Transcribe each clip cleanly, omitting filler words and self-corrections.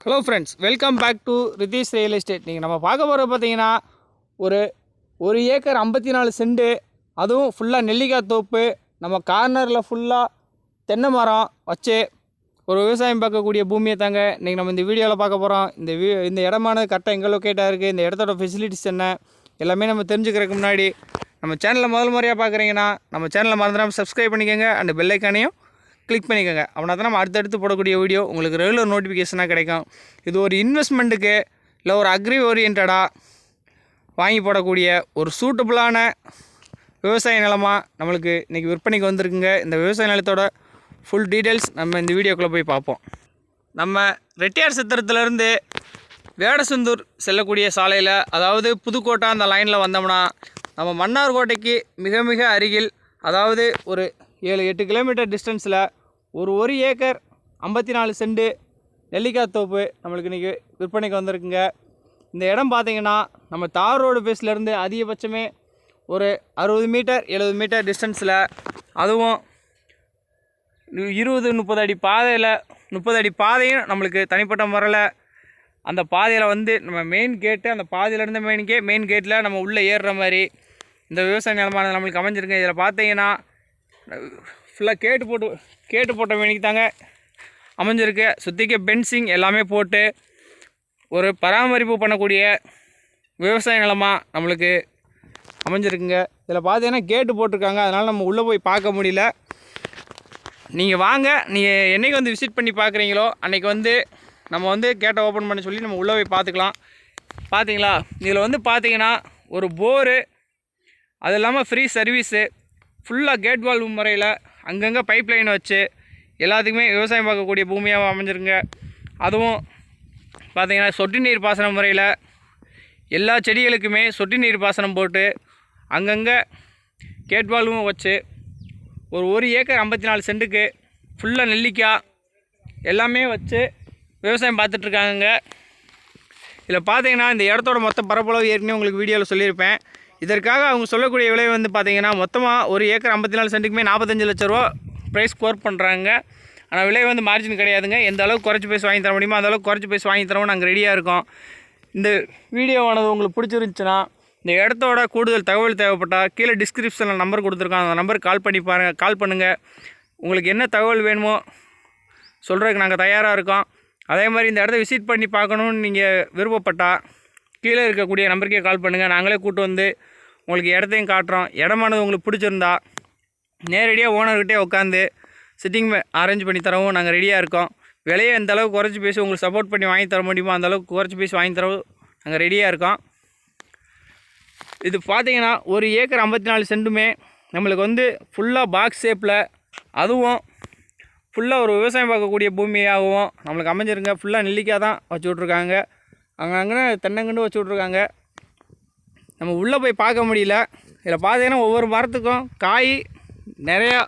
Hello friends, welcome back to Ritheesh real estate. நீங்கள் நம்ம பார்க்க போகிற பார்த்தீங்கன்னா ஒரு ஏக்கர் 54 சென்ட், அதுவும் ஃபுல்லாக நெல்லிக்காய் தோப்பு. நம்ம கார்னரில் ஃபுல்லாக தென்னை மரம் வச்சு ஒரு விவசாயம் பார்க்கக்கூடிய பூமியை தாங்க இன்றைக்கி நம்ம இந்த வீடியோவில் பார்க்க போகிறோம். இந்த இடமானது கரெக்டாக எங்கே லொக்கேட்டாக இருக்குது, இந்த இடத்தோட ஃபெசிலிட்டிஸ் என்ன, எல்லாமே நம்ம தெரிஞ்சுக்கிறதுக்கு முன்னாடி நம்ம சேனலில் முதல் முறையாக பார்க்குறீங்கன்னா நம்ம சேனலை மறந்துடாமல் சப்ஸ்கிரைப் பண்ணிக்கோங்க, அண்ட் பெல் ஐக்கானையும் கிளிக் பண்ணிக்கோங்க. அப்படின்னா தான் நம்ம அடுத்தடுத்து போடக்கூடிய வீடியோ உங்களுக்கு ரெகுலர் நோட்டிஃபிகேஷனாக கிடைக்கும். இது ஒரு இன்வெஸ்ட்மெண்ட்டுக்கு இல்லை ஒரு அக்ரி ஓரியன்டாக வாங்கி போடக்கூடிய ஒரு சூட்டபுளான விவசாய நிலமாக நம்மளுக்கு இன்றைக்கி விற்பனைக்கு வந்திருக்குங்க. இந்த விவசாய நிலத்தோட ஃபுல் டீட்டெயில்ஸ் நம்ம இந்த வீடியோக்குள்ளே போய் பார்ப்போம். நம்ம ரெட்டியார் சத்திரத்துலேருந்து வேடசந்தூர் செல்லக்கூடிய சாலையில், அதாவது புதுக்கோட்டை அந்த லைனில் வந்தோம்னா நம்ம மன்னார்கோட்டைக்கு மிக மிக அருகில், அதாவது ஒரு 7-8 கிலோமீட்டர் டிஸ்டன்ஸில் ஒரு ஏக்கர் 54 சென்ட் நெல்லிக்காய் தோப்பு நம்மளுக்கு இன்றைக்கி விற்பனைக்கு வந்திருக்குங்க. இந்த இடம் பார்த்திங்கன்னா நம்ம தார் ரோடு பேஸ்லேருந்து அதிகபட்சமே ஒரு 60 மீட்டர் 70 மீட்டர் டிஸ்டன்ஸில், அதுவும் 20-30 அடி பாதையில், 30 அடி பாதையும் நம்மளுக்கு தனிப்பட்ட முறையில் அந்த பாதையில் வந்து நம்ம மெயின் கேட்டு, அந்த பாதையிலேருந்து மெயின் கேட்டில் நம்ம உள்ளே ஏறுற மாதிரி இந்த விவசாய நிலமானது நம்மளுக்கு அமைஞ்சிருக்கு. இதில் பார்த்தீங்கன்னா ஃபுல்லாக கேட்டு போட்ட வேணிக்கு தாங்க அமைஞ்சிருக்கு. சுற்றிக்க பென்சிங் எல்லாமே போட்டு ஒரு பராமரிப்பு பண்ணக்கூடிய விவசாய நிலமாக நம்மளுக்கு அமைஞ்சிருக்குங்க. இதில் பார்த்தீங்கன்னா கேட்டு போட்டிருக்காங்க, அதனால் நம்ம உள்ளே போய் பார்க்க முடியல. நீங்கள் வாங்க, நீங்கள் என்றைக்கு வந்து விசிட் பண்ணி பார்க்குறீங்களோ அன்றைக்கி வந்து நம்ம வந்து கேட்டை ஓப்பன் பண்ண சொல்லி நம்ம உள்ளே போய் பார்த்துக்கலாம். பார்த்தீங்களா, இதில் வந்து பார்த்தீங்கன்னா ஒரு போரு, அது இல்லாமல் ஃப்ரீ சர்வீஸு, ஃபுல்லாக கேட் வால்வு முறையில் அங்கங்கே பைப் லைன் வச்சு எல்லாத்துக்குமே விவசாயம் பார்க்கக்கூடிய பூமியாக அமைஞ்சிருங்க. அதுவும் பார்த்திங்கன்னா சொட்டு நீர் பாசன முறையில் எல்லா செடிகளுக்குமே சொட்டு நீர் பாசனம் போட்டு அங்கங்கே கேட் வால்வும் வச்சு ஒரு ஏக்கர் 54 சென்ட்டுக்கு ஃபுல்லாக நெல்லிக்காய் எல்லாமே வச்சு விவசாயம் பார்த்துட்ருக்காங்க. இதில் பார்த்தீங்கன்னா இந்த இடத்தோட மொத்த பரப்பளவு ஏற்கனவே உங்களுக்கு வீடியோவில் சொல்லியிருப்பேன். இதற்காக அவங்க சொல்லக்கூடிய விலை வந்து பார்த்திங்கன்னா மொத்தமாக ஒரு ஏக்கர் 54 சென்ட்டுக்குமே 45 லட்ச ரூபா ப்ரைஸ் ஸ்கோர் பண்ணுறாங்க. ஆனால் விலை வந்து மார்ஜின் கிடையாதுங்க. எந்த அளவுக்கு குறைச்சி பேசி வாங்கி தர முடியுமோ அந்த அளவுக்கு குறைச்சி பேசி வாங்கி தரவும் நாங்கள் ரெடியாக இருக்கோம். இந்த வீடியோவானது உங்களுக்கு பிடிச்சிருந்துச்சுன்னா, இந்த இடத்தோட கூடுதல் தகவல் தேவைப்பட்டால் கீழே டிஸ்கிரிப்ஷனில் நம்பர் கொடுத்துருக்கோம், அந்த நம்பருக்கு கால் பண்ணுங்கள். உங்களுக்கு என்ன தகவல் வேணுமோ சொல்கிறதுக்கு நாங்கள் தயாராக இருக்கோம். அதே மாதிரி இந்த இடத்த விசிட் பண்ணி பார்க்கணுன்னு நீங்கள் விருப்பப்பட்டால் கீழே இருக்கக்கூடிய நம்பருக்கே கால் பண்ணுங்கள். நாங்களே கூப்பிட்டு வந்து உங்களுக்கு இடத்தையும் காட்டுறோம். இடமானது உங்களுக்கு பிடிச்சிருந்தா நேரடியாக ஓனர்கிட்டே உட்காந்து சிட்டிங் அரேஞ்ச் பண்ணி தரவும் நாங்கள் ரெடியாக இருக்கோம். விலையை எந்த அளவுக்கு குறைச்சி பேசி உங்களுக்கு சப்போர்ட் பண்ணி வாங்கி தர முடியுமோ அந்த அளவுக்கு குறைச்சி பேசி வாங்கி தரவும் நாங்கள் ரெடியாக இருக்கோம். இது பார்த்திங்கன்னா ஒரு ஏக்கர் 54 சென்ட்டுமே நம்மளுக்கு வந்து ஃபுல்லாக பாக்ஸ் ஷேப்பில், அதுவும் ஃபுல்லாக ஒரு விவசாயம் பார்க்கக்கூடிய பூமியாகவும் நம்மளுக்கு அமைஞ்சிருங்க. ஃபுல்லாக நெல்லிக்காய் தான் வச்சு விட்ருக்காங்க, அங்கங்கே தென்னங்கண்டு வச்சு விட்ருக்காங்க. நம்ம உள்ளே போய் பார்க்க முடியல. இதில் பார்த்தீங்கன்னா ஒவ்வொரு மரத்துக்கும் காய் நிறையா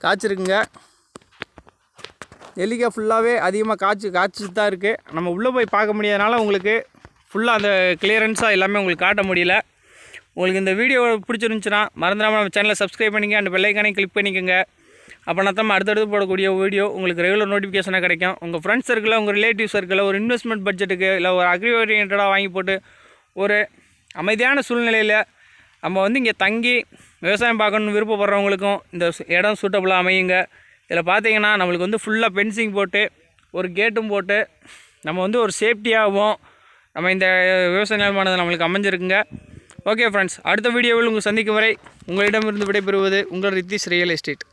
காய்ச்சிருக்குங்க. நெல்லிக்காய் ஃபுல்லாகவே அதிகமாக காய்ச்சி தான் இருக்குது. நம்ம உள்ளே போய் பார்க்க முடியாதனால உங்களுக்கு ஃபுல்லாக அந்த கிளியரன்ஸாக எல்லாமே உங்களுக்கு காட்ட முடியல. உங்களுக்கு இந்த வீடியோ பிடிச்சிருந்துச்சுன்னா மறந்துடாமல் நம்ம சேனலை சப்ஸ்கிரைப் பண்ணிங்க, அந்த பெல் ஐக்கானையும் கிளிக் பண்ணிக்கோங்க. அப்போனா தான் அடுத்தடுத்து போடக்கூடிய வீடியோ உங்களுக்கு ரெகுலர் நோட்டிஃபிகேஷனாக கிடைக்கும். உங்கள் ஃப்ரெண்ட்ஸ் சர்க்கிளில், உங்கள் ரிலேட்டிவ் சர்க்கிளில் ஒரு இன்வெஸ்ட்மெண்ட் பட்ஜெட்டுக்கு இல்லை ஒரு அக்ரி ஓரியன்டாக வாங்கி போட்டு ஒரு அமைதியான சூழ்நிலையில் நம்ம வந்து இங்கே தங்கி விவசாயம் பார்க்கணுன்னு விருப்பப்படுறவங்களுக்கும் இந்த இடம் சூட்டபுளாக அமையுங்க. இதில் பார்த்தீங்கன்னா நம்மளுக்கு வந்து ஃபுல்லாக ஃபென்சிங் போட்டு ஒரு கேட்டும் போட்டு நம்ம வந்து ஒரு சேஃப்டியாகவும் நம்ம இந்த விவசாய நிலமானது நம்மளுக்கு அமைஞ்சிருக்குங்க. ஓகே ஃப்ரெண்ட்ஸ், அடுத்த வீடியோவில் உங்கள் சந்திக்கும் வரை உங்களிடமிருந்து விடைபெறுவது உங்கள் ரிதீஷ் ரியல் எஸ்டேட்.